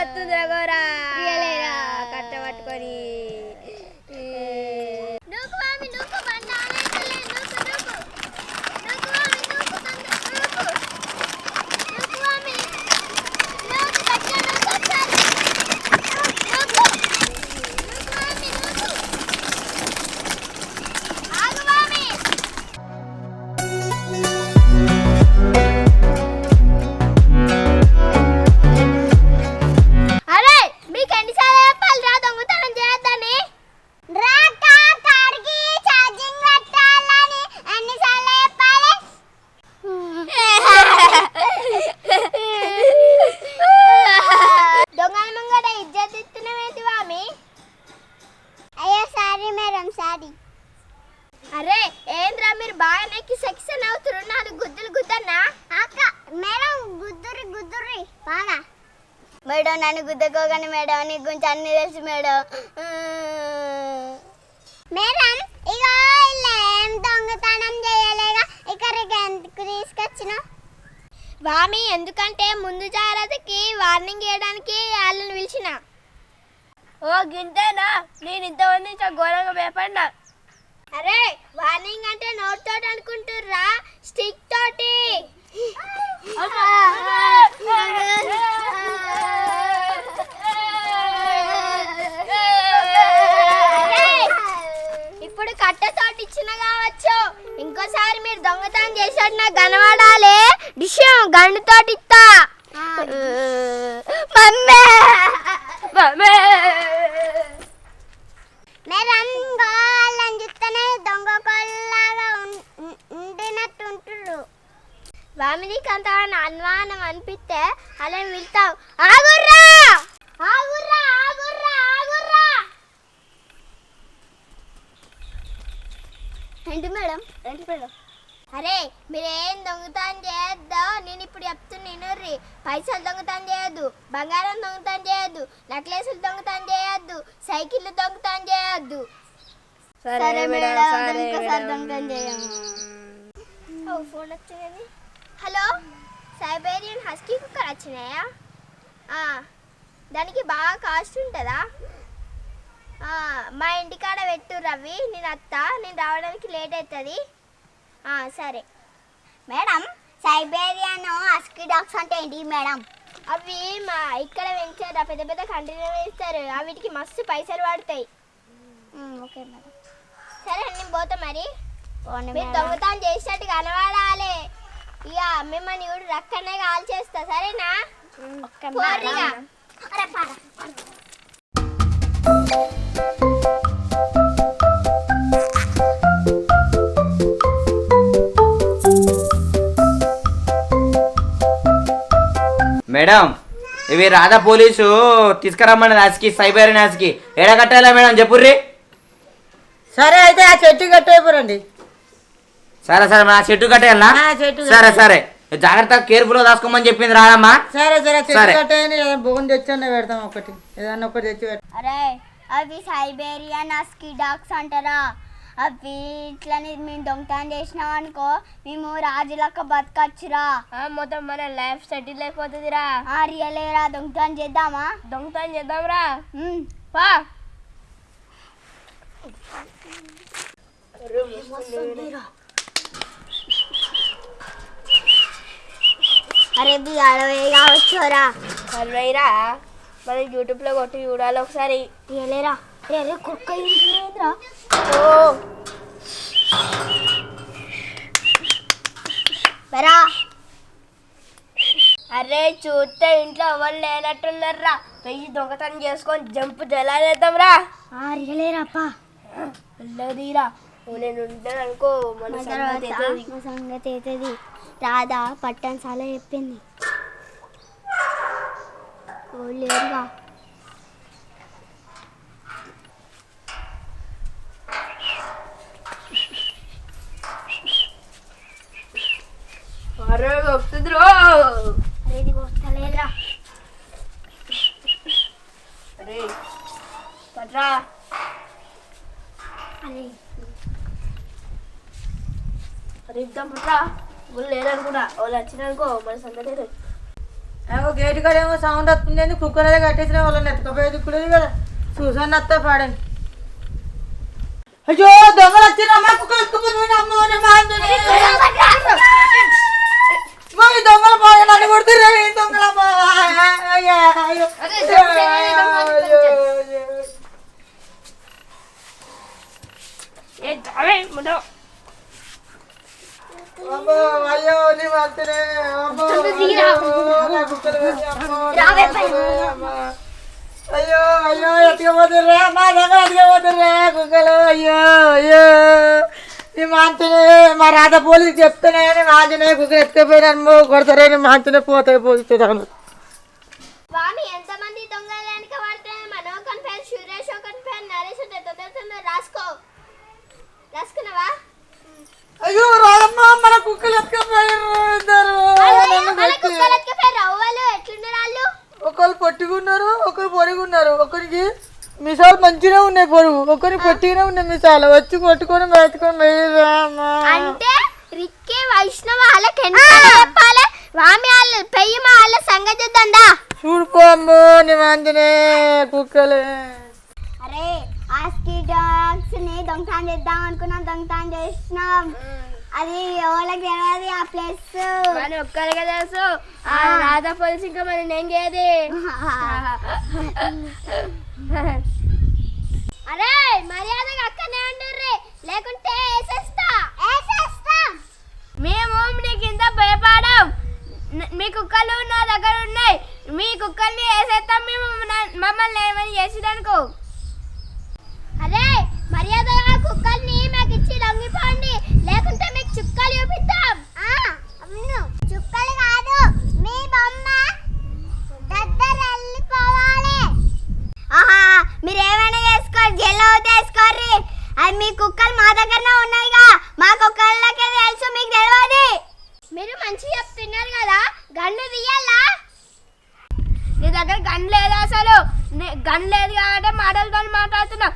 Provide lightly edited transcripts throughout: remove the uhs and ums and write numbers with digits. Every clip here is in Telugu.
వస్తుంది రఘోరా కట్ట పట్టుకొని అరే ఏంద్రా మీరు బాగా నెక్కి సెక్షన్ అవుతున్నారు నాలుగు గుద్దులు గుద్దన్నా అక్క మేడం గుద్దురి బాగా మేడం నన్ను గుద్దకోగానే మేడం నీ గురించి అన్ని తెలుసు మేడం మేడం ఇక ఏం దొంగతనం చేయలేగా ఇక్కడికి ఎందుకు తీసుకొచ్చినావు వామి ఎందుకంటే ముందు జాగ్రత్తకి వార్నింగ్ ఇవ్వడానికి వాళ్ళని పిలిచిన ఓ గింతేనా నేను ఇంతమంది ఘోరంగా భయపడినా అరే వార్నింగ్ అంటే నోట్ తోటి అనుకుంటుర్రా స్టిక్ తోటి ఇప్పుడు కట్టతోటి ఇచ్చిన కావచ్చు ఇంకోసారి మీరు దొంగతనం చేసాడు నాకు కనబడాలి డిషం గండుతోటి ఇస్తా మేడం వాళ్ళని చూస్తేనే దొంగ కోళ్ళలాగా ఉండినట్టుంటారు వామినికి అంత అనుమానం అనిపిస్తే అలా వెళ్తావు ఆగుర్రా ఆగుర్రా ఆగుర్రా ఆగుర్రా ఏంటి మేడం అరే మీరేం దొంగతనం చేయొద్దు నేను ఇప్పుడు చెప్తున్నాను పైసలు దొంగతనం చేయొద్దు బంగారం దొంగతనం చేయొద్దు నెక్లెస్లు దొంగతనం చేయొద్దు సైకిల్ దొంగతనం చేయొద్దు సరే మేడం ఇంకోసారి దొంగతనం చేయము ఫోన్ వచ్చింది హలో సైబేరియన్ హస్కీ కుక్కర్ వచ్చినాయా దానికి బాగా కాస్ట్ ఉంటుందా మా ఇంటికాడ పెట్టు రవి నేను రావడానికి లేట్ అవుతుంది సరే మేడం సైబేరియన్ హస్కీ డాగ్స్ అంటే ఏంటి మేడం అవి మా ఇక్కడ పెంచారు పెద్ద పెద్ద కంట్రీలో వేస్తారు వీటికి మస్తు పైసలు పడతాయి ఓకే మేడం సరే నేను పోతా మరి మీరు దొంగతనం చేసినట్టు కనబడాలి ఇక మిమ్మల్ని కూడా రక్కనే కాల్ చేస్తా సరేనా మేడం ఇవి రాధా పోలీసు తీసుకురమ్మన్నది ఆస్కి సైబేరియన్ ఆస్కి ఎడ కట్టాలా మేడం చెప్పుర్రి సరే అయితే ఆ చెట్టు కట్టేపురండి సరే సరే ఆ చెట్టు కట్టేయాలా సరే సరే జాగ్రత్తగా కేర్ఫుల్ గా దాచుకోమని చెప్పింది రాదమ్మా సరే సరే చెట్టు కట్టేయని బోన్ తెచ్చి పెడతాం ఒకటి ఏదన్నా ఒకటి తెచ్చి పెడతాం అరే అవి సైబేరియన్ హస్కీ డాగ్స్ అంటారా అవి ఇట్లని మేము దొంగతనం చేసినాం అనుకో మేము రాజులక్క బతకచ్చురా మొత్తం మన లైఫ్ సెటిల్ అయిపోతుందిరా రియలేరా దొంగతనం చేద్దాంరా పా అరే బి అరవై కావచ్చురా అరవైరా మనం యూట్యూబ్లో కొట్టి చూడాలి ఒకసారి రియలేరా కుక్క ఇంట్రా అరే చూస్తే ఇంట్లో ఎవరు లేనట్టున్నారా వెయ్యి దొంగతనం చేసుకొని జంపు జలాలేద్దాం రా రియలేరాపా వెళ్ళదీరా నేను ఉంటాను అనుకో మన సంగతి అవుతుంది రాధా పట్టణం చాలా చెప్పింది లేరుగా అరే వస్తుందిరా ఇది వస్తలేదురా అరే పట్రా అరే అరే ఇద్దాం పట్రా వాళ్ళు లేరనుకున్నా వాళ్ళు వచ్చినానుకో మన సంగతి గేటు కాడ ఏమో సౌండ్ వస్తుంది, కుక్కర్ అదే కట్టేసిన వాళ్ళని ఎత్తుకపోయేది ఇప్పుడు కదా చూసాను అత్త పాడండి. అయ్యో దొంగలు వచ్చిందమ్మా, కుక్కలు ఎత్తుకుపోతుంది అమ్మో దొంగలు బాగా నన్ను కొడుతున్నారు దొంగలమ్మా. అయ్యో నీ మాత్రమే అయ్యో అయ్యో ఎత్తుకపోతుర్రా మా దగ్గర ఎత్తుకపోతుర్రా కుక్కలు. అయ్యో అయ్యో నీ మాంతనే మా రాధ పోలీసు చెప్తానే రాజనే కుక్కలు ఎత్తుకపోయినా కొడతారే నీ మాంతనే పోతాయి పోలీసు. స్వామి ఎంతమంది దొంగలు వెనక పడతాయి? మనోకన్ పేరు సురేష్, ఒకని పేరు నరేష్ అంటే తొందరగా రాసుకున్నావా? అయ్యో రాదమ్మ మన కుక్కలు ఎత్తుకపోయారు. ఒకరు పొట్టుకున్నారు, ఒకరు పొరుగున్నారు. ఒకరికి మిసాలు మంచిగా ఉన్నాయి పొరుగు, ఒకరికి పొట్టిగానే ఉన్నాయి మిసాలు. వచ్చి కొట్టుకొని బయటకొని అంటే రిక్కి వైష్ణవ వాళ్ళకి చెప్పాలి. వామి వాళ్ళ పెయ్యి మా వాళ్ళ సంగతి చూద్దా చూడుకోమ్మో నిమాంజనే కుక్కలే. అరే ఆస్కీ డాగ్స్ ని దొంగతనం చేద్దాం అనుకున్నాం, దొంగతనం చేసినాం. అది ఎవరికి తెలియదు ఆ ప్లేస్ మన ఒక్కరిగా తెలుసు. రాధా పోలీస్ ఇంకా మరి నేను చేయది. అరే మర్యాదగా అక్కనే ఉండుర్రి, లేకుంటే వేసేస్తా. మేము నీకు ఇంత భయపడం. మీ కుక్కలు నా దగ్గర ఉన్నాయి, మీ కుక్కల్ని వేసేస్తాం మేము. మమ్మల్ని ఏమని చేసేదనుకో. అరే మర్యాదగా కుక్కల్ని మాకు ఇచ్చి లొంగిపోండి, లేకుంటే మీకు చుక్కలు చూపిద్దాం. అవును చుక్కలు కాదు, మీ బొమ్మ దగ్గర వెళ్ళిపోవాలి. ఆహా మీరు ఏమైనా చేసుకోరు, జైల్లో వేసుకోర్రి. అది మీ కుక్కలు మా దగ్గరనే ఉన్నాయిగా, మా కుక్కలకే తెలుసు, మీకు తెలియదు. మీరు మంచిగా చెప్తున్నారు కదా, గన్ను తీయాలా? నీ దగ్గర గన్ లేదు అసలు. గన్ లేదు కాబట్టి మాటలతో మాట్లాడుతున్నావు.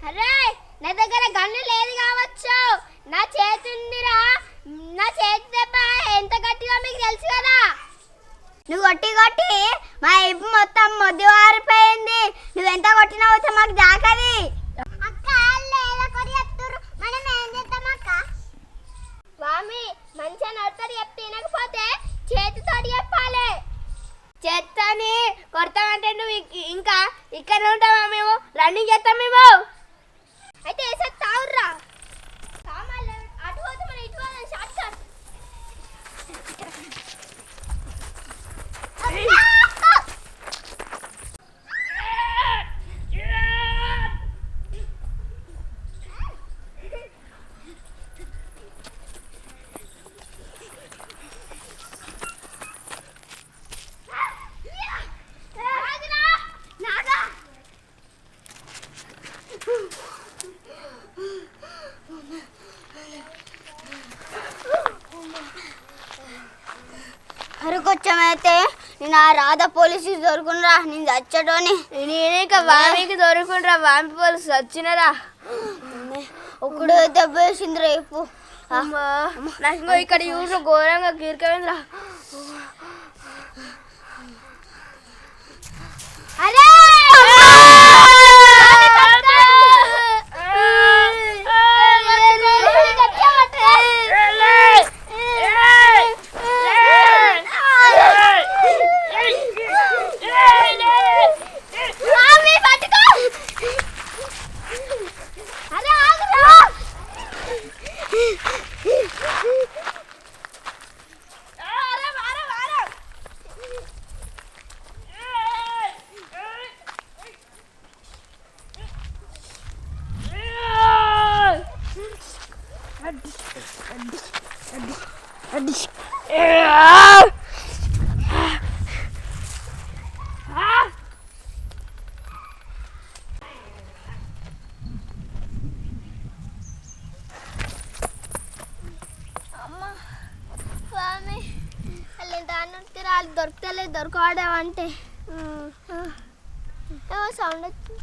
అరే నా దగ్గర గన్ను లేదు కావచ్చు, నా చేతి ఉందిరా. నా చేతి దెబ్బ ఎంత గట్టిగా మీకు తెలుసు కదా. నువ్వు కొట్టి కొట్టి మా ఇప్పు మొత్తం మొద్దు వారిపోయింది. నువ్వు ఎంత కొట్టినా పోతే మాకు దాకది. స్వామి మంచిగా నడతడి చెప్తే వినకపోతే చేతితోటి చెప్పాలి. చేత్తని కొడతామంటే నువ్వు ఇంకా ఇక్కడ ఉంటావా? మేము రన్నింగ్ చేస్తాం మేము. అయితే వేసేది తావుర్రా. సామాన్లు అటు పోతే మనం ఇటు పోదాం. Short cut. అరకొచ్చమైతే నేను ఆ రాధా పోలీసు దొరుకునరా, నేను చచ్చటోని. నేనే వామికి దొరుకుంటా. వామి పోలీసు వచ్చినరా. ఒకడు దెబ్బ వేసింది రేపు. నాకు ఇక్కడ యూస్ ఘోరంగా కీర్కమైందిరా. అరే వాళ్ళు దొరకలేదు, దొరకవాడేవంటే ఏమో సౌండ్ వచ్చింది.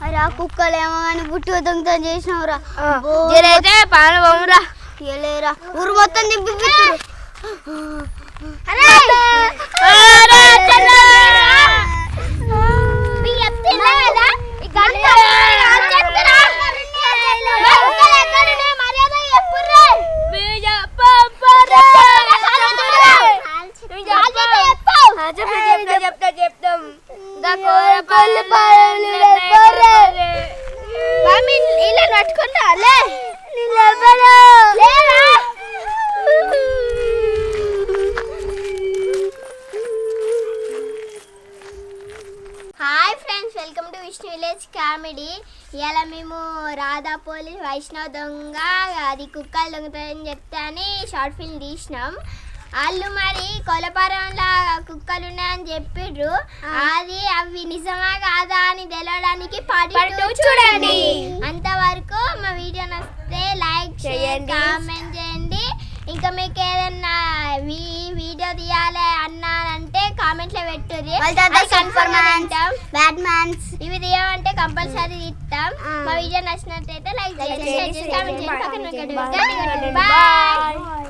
అరే ఆ కుక్కలు ఏమో కానీ బుట్టు దొంగతనం చేసినావురా జరైతే పాలు పోమురా. లేరా ఊరు మొత్తం దింపి చెప్తాం ఇలా నట్టుకుంటా hi friends, welcome to Vishnu village comedy. ఇలా మేము రాధా పోలీస్ వైష్ణవ్ దొంగ అది కుక్కలు దొంగతనం చెప్తే అని షార్ట్ ఫిల్మ్ తీసినాం. వాళ్ళు మరి కొలపారంలో కుక్కలు ఉన్నాయని చెప్పిర్రు. అది అవి నిజమా కాదా అని తెలవడానికి పార్ట్ 2 చూడండి. అంతవరకు మా వీడియో నచ్చితే లైక్ చేయండి, కామెంట్ చేయండి. ఇంకా మీకు ఏదన్నా వీడియో తీయాలి అన్నానంటే కామెంట్లో పెట్టుర్రి. ఇవి తీయమంటే కంపల్సరీ తీస్తాం. మా వీడియో నచ్చినట్లయితే లైక్ చేయండి, షేర్ చేసి కామెంట్ చేయండి. పక్కన బాయ్.